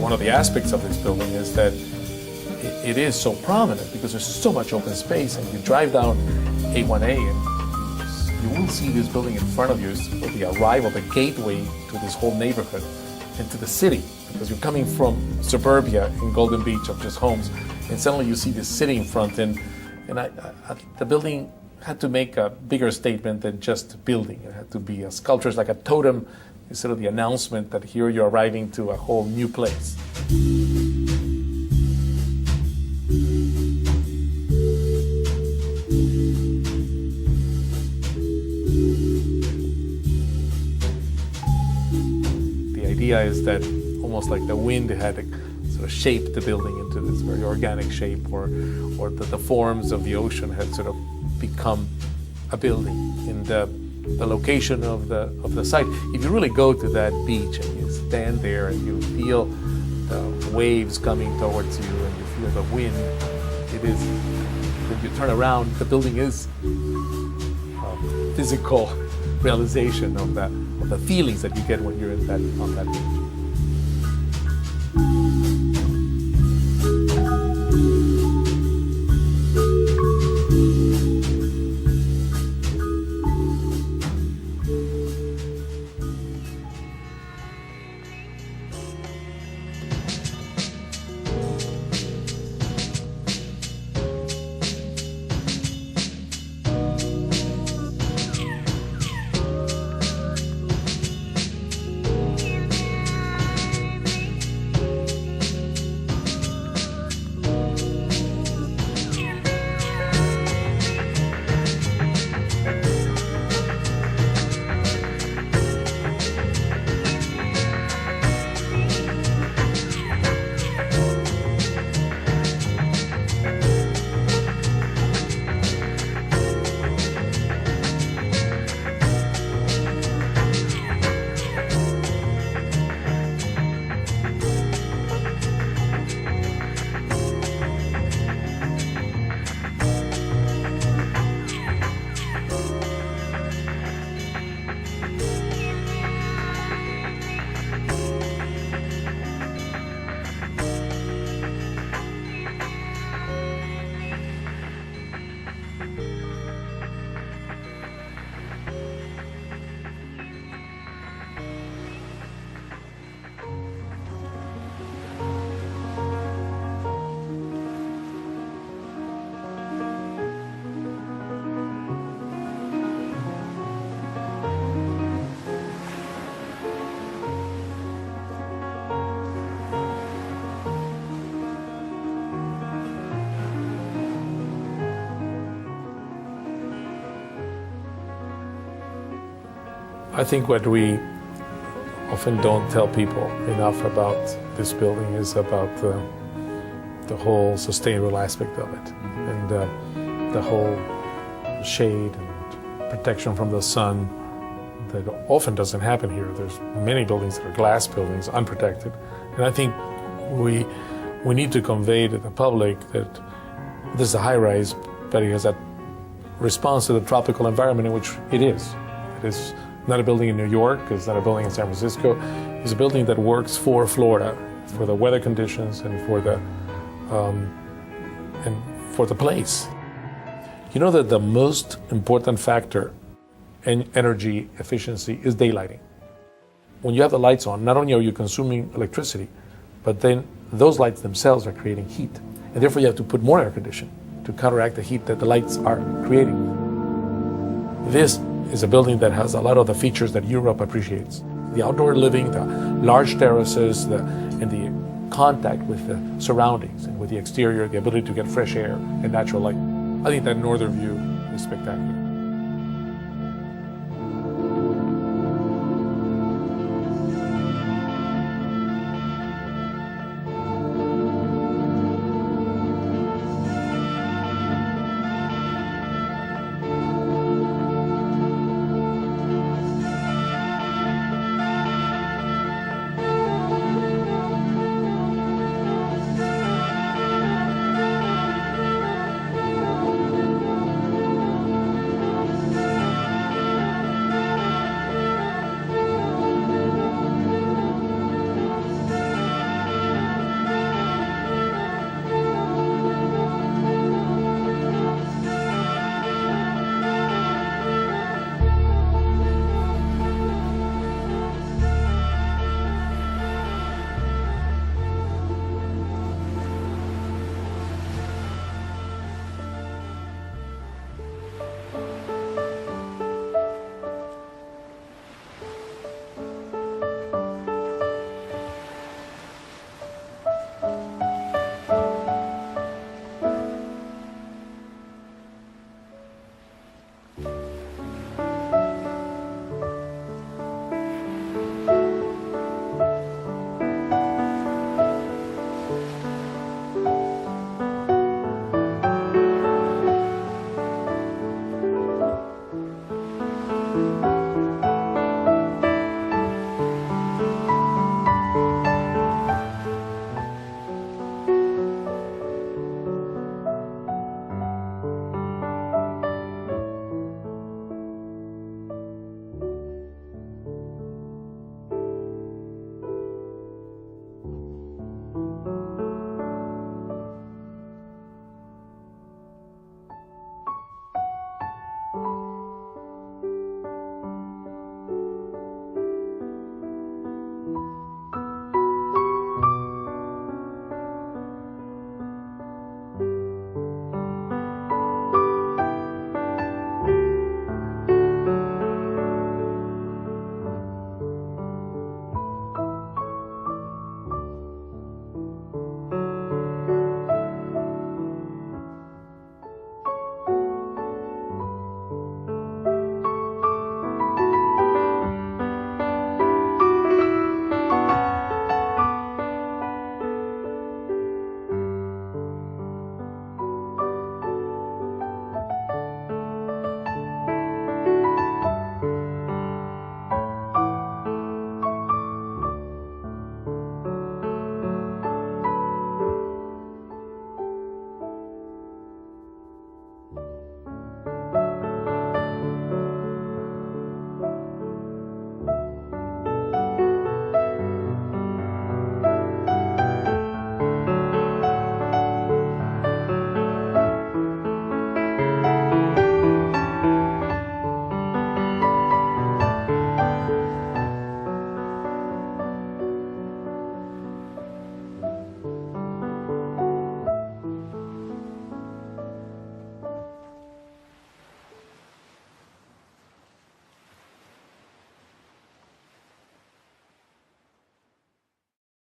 one of the aspects of this building is that it is so prominent because there's so much open space, and you drive down A1A and you will see this building in front of you. It's the arrival, the gateway to this whole neighborhood and to the city, because you're coming from suburbia in Golden Beach of just homes, and suddenly you see this city in front, and the building had to make a bigger statement than just building. It had to be a sculpture, like a totem, instead of the announcement that here you're arriving to a whole new place. The idea is that almost like the wind had sort of shaped the building into this very organic shape, or that the forms of the ocean had sort of become a building in the location of the site. If you really go to that beach and you stand there and you feel the waves coming towards you and you feel the wind, it is, when you turn around, the building is a physical realization of the feelings that you get when you're on that beach. I think what we often don't tell people enough about this building is about the whole sustainable aspect of it, and the whole shade and protection from the sun that often doesn't happen here. There's many buildings that are glass buildings, unprotected, and I think we need to convey to the public that this is a high-rise, but it has that response to the tropical environment in which it is. It is not a building in New York, it's not a building in San Francisco. It's a building that works for Florida, for the weather conditions and for the place. You know that the most important factor in energy efficiency is daylighting. When you have the lights on, not only are you consuming electricity, but then those lights themselves are creating heat. And therefore you have to put more air conditioning to counteract the heat that the lights are creating. This is a building that has a lot of the features that Europe appreciates. The outdoor living, the large terraces, and the contact with the surroundings and with the exterior, the ability to get fresh air and natural light. I think that northern view is spectacular.